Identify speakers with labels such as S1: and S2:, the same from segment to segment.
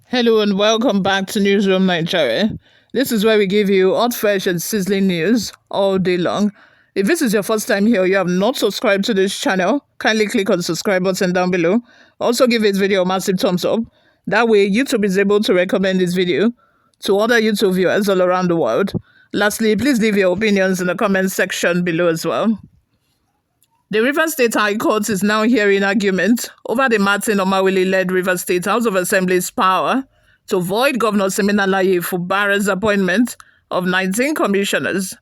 S1: Hello and welcome back to Newsroom Nigeria. This is where we give you hot, fresh, and sizzling news all day long. If this is your first time here or you have not subscribed to this channel, kindly click on the subscribe button down below. Also give this video a massive thumbs up. That way, YouTube is able to recommend this video to other YouTube viewers all around the world. Lastly, please leave your opinions in the comment section below as well. The Rivers State High Court is now hearing argument over the Martin Omawile-led Rivers State House of Assembly's power to void Governor Siminalayi Fubara'S appointment of 19 commissioners.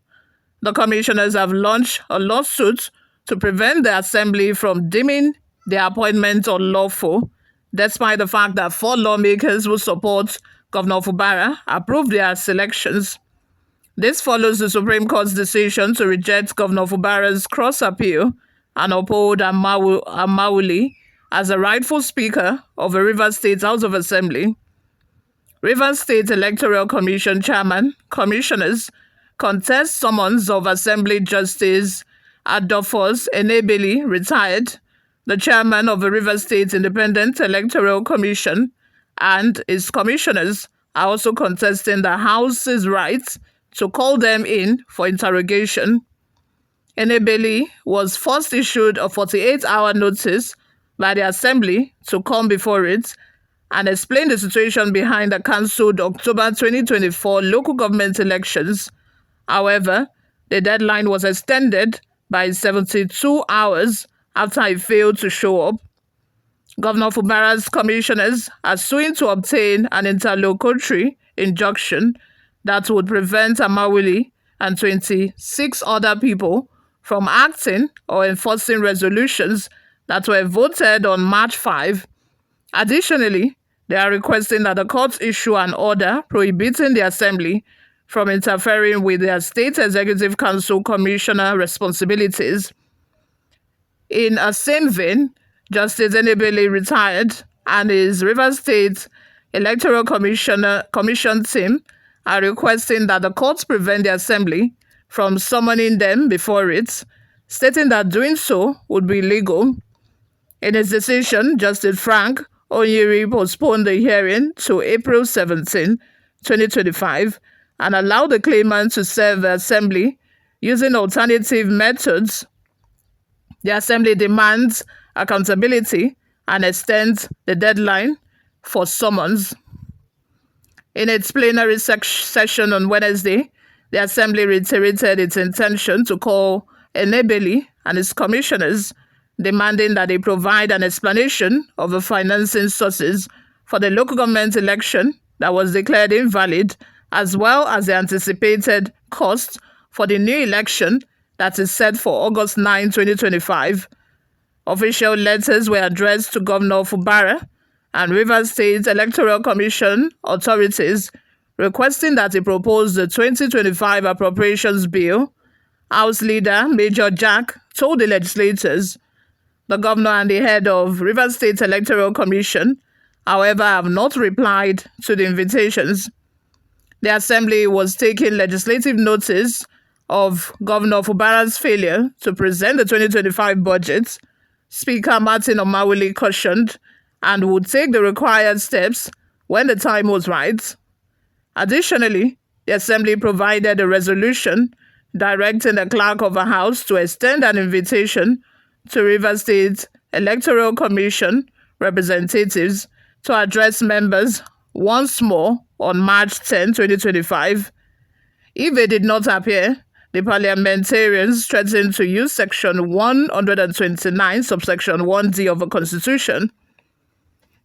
S1: The commissioners have launched a lawsuit to prevent the Assembly from deeming their appointment unlawful, despite the fact that 4 lawmakers who support Governor Fubara approved their selections. This follows the Supreme Court's decision to reject Governor Fubara'S cross-appeal and uphold Omawile as the rightful Speaker of the Rivers State House of Assembly. Rivers State Electoral Commission Chairman, Commissioners contest summons of Assembly Justice Adolphus Enebeli, retired, the Chairman of the Rivers State Independent Electoral Commission, and his commissioners are also contesting the House's right to call them in for interrogation. Enebeli was first issued a 48-hour notice by the Assembly to come before it and explain the situation behind the cancelled October 2024 local government elections. However, the deadline was extended by 72 hours after he failed to show up. Governor Fubara'S commissioners are suing to obtain an interlocutory injunction that would prevent Omawile and 26 other people from acting or enforcing resolutions that were voted on March 5. Additionally, they are requesting that the court issue an order prohibiting the Assembly from interfering with their State Executive Council commissioner responsibilities. In a same vein, Justice Enebeli, retired, and his Rivers State Electoral Commission team are requesting that the courts prevent the Assembly from summoning them before it, stating that doing so would be illegal. In his decision, Justice Frank Onyiri postponed the hearing to April 17, 2025, and allowed the claimant to serve the Assembly using alternative methods. The Assembly demands accountability and extends the deadline for summons. In its plenary session on Wednesday, the Assembly reiterated its intention to call Enebeli and his commissioners, demanding that they provide an explanation of the financing sources for the local government election that was declared invalid, as well as the anticipated cost for the new election that is set for August 9, 2025. Official letters were addressed to Governor Fubara and Rivers State Electoral Commission authorities, requesting that he propose the 2025 Appropriations Bill. House Leader Major Jack told the legislators. The governor and the head of Rivers State Electoral Commission, however, have not replied to the invitations. The Assembly was taking legislative notice of Governor Fubara'S failure to present the 2025 budget. Speaker Martin Omawile cautioned and would take the required steps when the time was right. Additionally, the Assembly provided a resolution directing the clerk of the House to extend an invitation to Rivers State Electoral Commission representatives to address members once more on March 10, 2025. If they did not appear, the parliamentarians threatened to use Section 129, subsection 1D of the Constitution.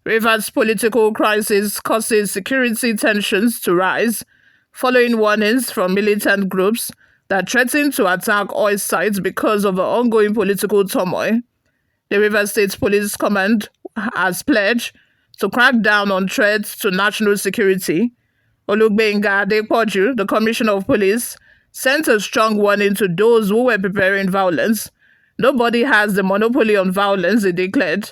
S1: Rivers' political crisis causes security tensions to rise, following warnings from militant groups that threaten to attack oil sites because of the ongoing political turmoil. The Rivers State Police Command has pledged to crack down on threats to national security. Olugbenga Adepoju, the Commissioner of Police, sent a strong warning to those who were preparing violence. Nobody has the monopoly on violence, he declared.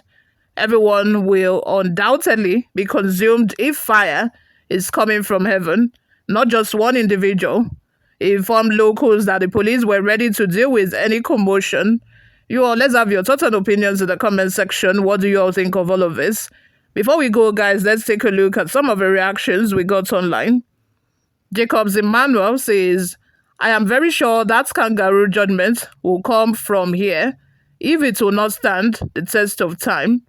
S1: Everyone will undoubtedly be consumed if fire is coming from heaven, not just one individual. He informed locals that the police were ready to deal with any commotion. You all, let's have your thoughts and opinions in the comment section. What do you all think of all of this? Before we go, guys, let's take a look at some of the reactions we got online. Jacobs Emmanuel says, I am very sure that kangaroo judgment will come from here if it will not stand the test of time.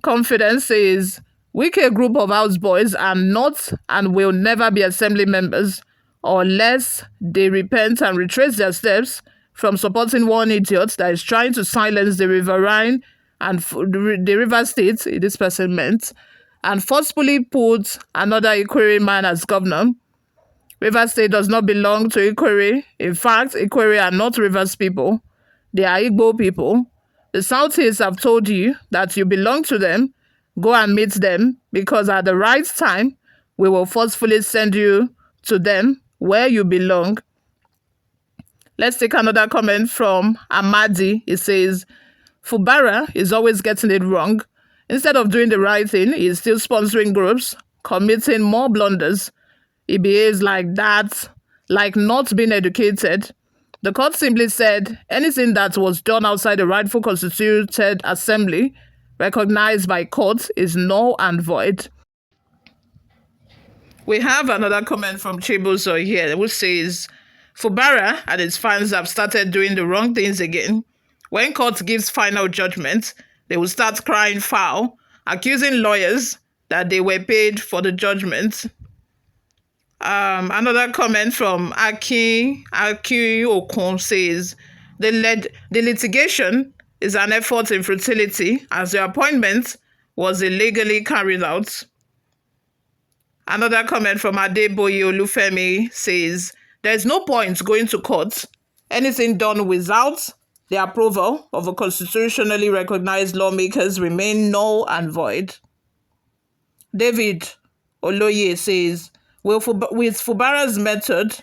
S1: Confidence says, Wike group of houseboys are not and will never be assembly members unless they repent and retrace their steps from supporting one idiot that is trying to silence the riverine and the river state, this person meant, and forcefully put another Ikwere man as governor. Rivers State does not belong to Ikwere. In fact, Ikwere are not Rivers people. They are Igbo people. The Southeast have told you that you belong to them. Go and meet them, because at the right time, we will forcefully send you to them where you belong. Let's take another comment from Amadi. He says, Fubara is always getting it wrong. Instead of doing the right thing, he is still sponsoring groups, committing more blunders. He behaves like that, like not being educated. The court simply said anything that was done outside the rightful constituted assembly, recognized by court, is null and void. We have another comment from Chibuzo here, who says, Fubara and his fans have started doing the wrong things again. When court gives final judgment, they will start crying foul, accusing lawyers that they were paid for the judgment. Another comment from Aki Okun says, the litigation is an effort in futility as the appointment was illegally carried out. Another comment from Adeboye Olufemi says, there is no point going to court. Anything done without the approval of a constitutionally recognized lawmakers remain null and void. David Oloye says, with Fubara'S method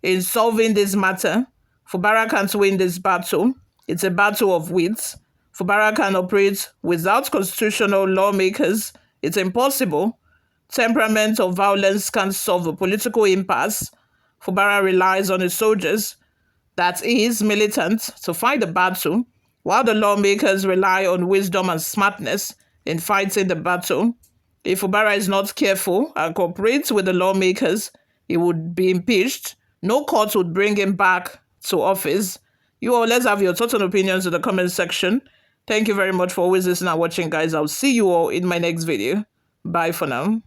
S1: in solving this matter, Fubara can't win this battle. It's a battle of wits. Fubara can operate without constitutional lawmakers. It's impossible. Temperament of violence can't solve a political impasse. Fubara relies on his soldiers, that is, militant, to fight the battle, while the lawmakers rely on wisdom and smartness in fighting the battle. If Fubara is not careful and cooperates with the lawmakers, he would be impeached. No court would bring him back to office. You all, let's have your thoughts and opinions in the comment section. Thank you very much for always listening and watching, guys. I'll see you all in my next video. Bye for now.